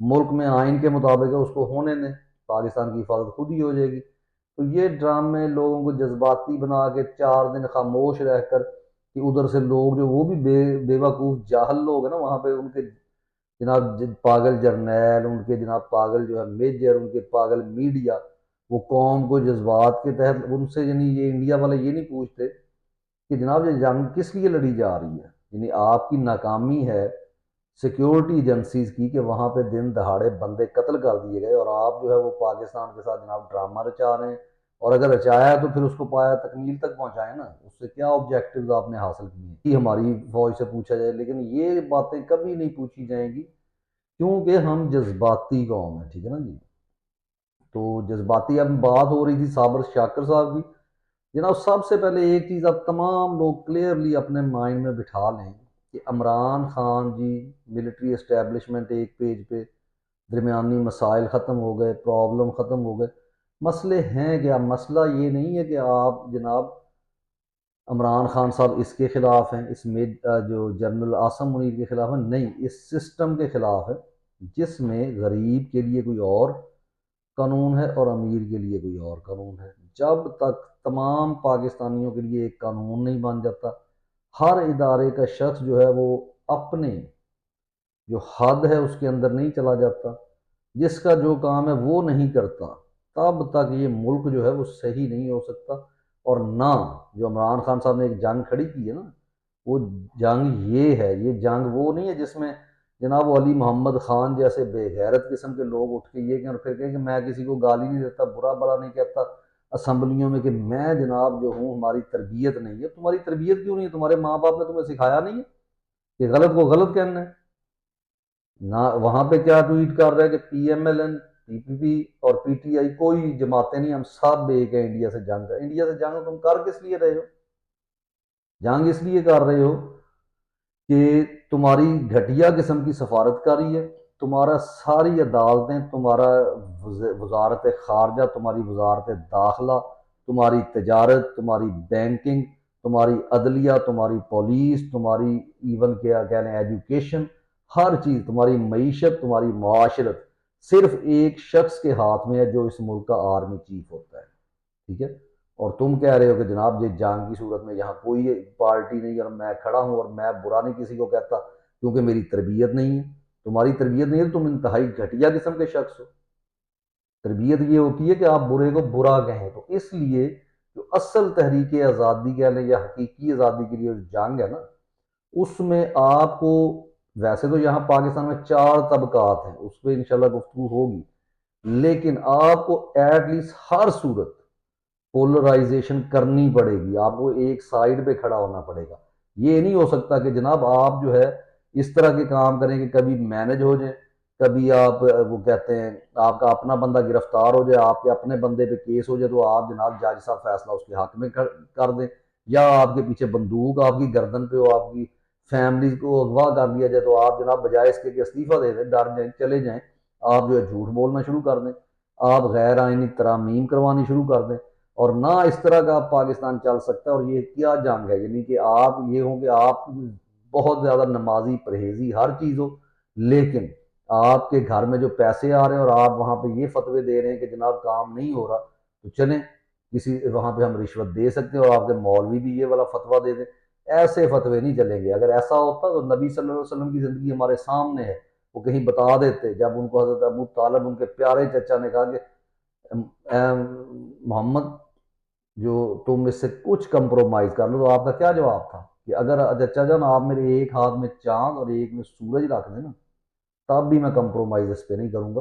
ملک میں آئین کے مطابق ہے اس کو ہونے دیں، پاکستان کی حفاظت خود ہی ہو جائے گی۔ تو یہ ڈرامے لوگوں کو جذباتی بنا کے 4 دن خاموش رہ کر کہ ادھر سے لوگ جو وہ بھی بے وقوف جاہل لوگ ہیں نا وہاں پہ، ان کے جناب پاگل جرنیل، ان کے جناب پاگل جو ہے میجر، ان کے پاگل میڈیا، وہ قوم کو جذبات کے تحت ان سے، یعنی یہ انڈیا والے یہ نہیں پوچھتے کہ جناب یہ جنگ کس لیے لڑی جا رہی ہے، یعنی آپ کی ناکامی ہے سیکیورٹی ایجنسیز کی کہ وہاں پہ دن دہاڑے بندے قتل کر دیے گئے، اور آپ جو ہے وہ پاکستان کے ساتھ جناب ڈرامہ رچا رہے ہیں، اور اگر رچایا ہے تو پھر اس کو پایا تکمیل تک پہنچائیں نا، اس سے کیا آبجیکٹیوز آپ نے حاصل کیے ہیں کہ ہماری فوج سے پوچھا جائے، لیکن یہ باتیں کبھی نہیں پوچھی جائیں گی کیونکہ ہم جذباتی قوم ہیں، ٹھیک ہے نا جی۔ تو جذباتی اب بات ہو رہی تھی صابر شاکر صاحب کی، جناب سب سے پہلے ایک چیز اب تمام لوگ کلیئرلی اپنے مائنڈ میں بٹھا لیں کہ عمران خان جی ملٹری اسٹیبلشمنٹ ایک پیج پہ، درمیانی مسائل ختم ہو گئے، پرابلم ختم ہو گئے، مسئلے ہیں کیا؟ مسئلہ یہ نہیں ہے کہ آپ جناب عمران خان صاحب اس کے خلاف ہیں، اس میں جو جنرل عاصم منیر کے خلاف ہیں، نہیں، اس سسٹم کے خلاف ہے جس میں غریب کے لیے کوئی اور قانون ہے اور امیر کے لیے کوئی اور قانون ہے۔ جب تک تمام پاکستانیوں کے لیے ایک قانون نہیں بن جاتا، ہر ادارے کا شخص جو ہے وہ اپنے جو حد ہے اس کے اندر نہیں چلا جاتا، جس کا جو کام ہے وہ نہیں کرتا، تب تک یہ ملک جو ہے وہ صحیح نہیں ہو سکتا۔ اور نہ جو عمران خان صاحب نے ایک جنگ کھڑی کی ہے نا، وہ جنگ یہ ہے، یہ جنگ وہ نہیں ہے جس میں جناب علی محمد خان جیسے بے غیرت قسم کے لوگ اٹھ کے یہ کہیں اور پھر کہیں کہ میں کسی کو گالی نہیں دیتا، برا بلا نہیں کہتا اسمبلیوں میں کہ میں جناب جو ہوں ہماری تربیت نہیں ہے۔ تمہاری تربیت کیوں نہیں ہے؟ تمہارے ماں باپ نے تمہیں سکھایا نہیں ہے کہ غلط کو غلط کہنا ہے؟ نہ وہاں پہ کیا ٹویٹ کر رہے ہیں کہ پی ایم ایل این، پی پی پی اور پی ٹی آئی کوئی جماعتیں نہیں، ہم سب ایک ہیں انڈیا سے جنگ کر۔ انڈیا سے جنگ تم کر کس لیے رہے ہو؟ جنگ اس لیے کر رہے ہو کہ تمہاری گھٹیا قسم کی سفارت کاری ہے، تمہارا ساری عدالتیں، تمہارا وزارت خارجہ، تمہاری وزارت داخلہ، تمہاری تجارت، تمہاری بینکنگ، تمہاری عدلیہ، تمہاری پولیس، تمہاری ایون کیا کہہ لیں ایجوکیشن، ہر چیز، تمہاری معیشت، تمہاری معاشرت صرف ایک شخص کے ہاتھ میں ہے جو اس ملک کا آرمی چیف ہوتا ہے، ٹھیک ہے؟ اور تم کہہ رہے ہو کہ جناب یہ جنگ کی صورت میں یہاں کوئی پارٹی نہیں، اور میں کھڑا ہوں اور میں برا نہیں کسی کو کہتا کیونکہ میری تربیت نہیں ہے۔ تمہاری تربیت نہیں ہے تو تم انتہائی گھٹیا قسم کے شخص ہو۔ تربیت یہ ہوتی ہے کہ آپ برے کو برا کہیں۔ تو اس لیے جو اصل تحریک آزادی کہہ لیں یا حقیقی آزادی کے لیے جنگ ہے نا، اس میں آپ کو، ویسے تو یہاں پاکستان میں 4 طبقات ہیں، اس پہ انشاءاللہ گفتگو ہوگی، لیکن آپ کو ایٹ لیسٹ ہر صورت پولرائزیشن کرنی پڑے گی، آپ کو ایک سائیڈ پہ کھڑا ہونا پڑے گا۔ یہ نہیں ہو سکتا کہ جناب آپ جو ہے اس طرح کے کام کریں کہ کبھی مینج ہو جائیں، کبھی آپ وہ کہتے ہیں آپ کا اپنا بندہ گرفتار ہو جائے، آپ کے اپنے بندے پہ کیس ہو جائے تو آپ جناب جج صاحب فیصلہ اس کے حق میں کر دیں، یا آپ کے پیچھے بندوق آپ کی گردن پہ ہو، آپ کی فیملی کو اغوا کر دیا جائے تو آپ جناب بجائے اس کے کہ استعفیٰ دے دیں، ڈر جائیں، چلے جائیں، آپ جو ہے جھوٹ بولنا شروع کر دیں، آپ غیر آئینی ترامیم کروانی شروع کر دیں، اور نہ اس طرح کا پاکستان چل سکتا ہے۔ اور یہ کیا جنگ ہے؟ یعنی کہ آپ یہ ہوں کہ آپ بہت زیادہ نمازی پرہیزی ہر چیز ہو، لیکن آپ کے گھر میں جو پیسے آ رہے ہیں اور آپ وہاں پہ یہ فتوے دے رہے ہیں کہ جناب کام نہیں ہو رہا تو چلیں کسی وہاں پہ ہم رشوت دے سکتے ہیں اور آپ کے مولوی بھی یہ والا فتویٰ دے دیں۔ ایسے فتوے نہیں چلیں گے۔ اگر ایسا ہوتا تو نبی صلی اللہ علیہ وسلم کی زندگی ہمارے سامنے ہے، وہ کہیں بتا دیتے، جب ان کو حضرت ابو طالب ان کے پیارے چچا نے کہا کہ اے محمد جو تم اس سے کچھ کمپرومائز کر لو، تو آپ کا کیا جواب تھا کہ اگر چچا جان آپ میرے ایک ہاتھ میں چاند اور ایک میں سورج رکھ دیں نا تب بھی میں کمپرومائز اس پہ نہیں کروں گا۔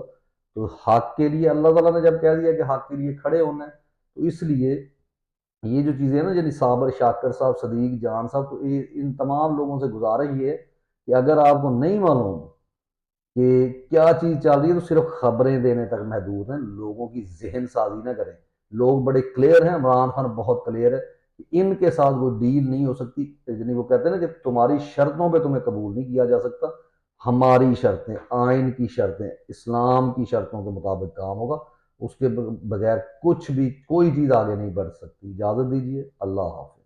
تو حق کے لیے اللہ تعالیٰ نے جب کہہ دیا کہ حق کے لیے کھڑے ہونا ہے، تو اس لیے یہ جو چیزیں ہیں نا، یعنی صابر شاکر صاحب، صدیق جان صاحب، تو ان تمام لوگوں سے گزارش یہ ہے کہ اگر آپ کو نہیں معلوم کہ کیا چیز چل رہی ہے تو صرف خبریں دینے تک محدود ہیں، لوگوں کی ذہن سازی نہ کریں۔ لوگ بڑے کلیئر ہیں، عمران خان بہت کلیئر ہے کہ ان کے ساتھ کوئی ڈیل نہیں ہو سکتی، یعنی وہ کہتے ہیں نا کہ تمہاری شرطوں پہ تمہیں قبول نہیں کیا جا سکتا، ہماری شرطیں، آئین کی شرطیں، اسلام کی شرطوں کے مطابق کام ہوگا، اس کے بغیر کچھ بھی کوئی چیز آگے نہیں بڑھ سکتی۔ اجازت دیجیے، اللہ حافظ۔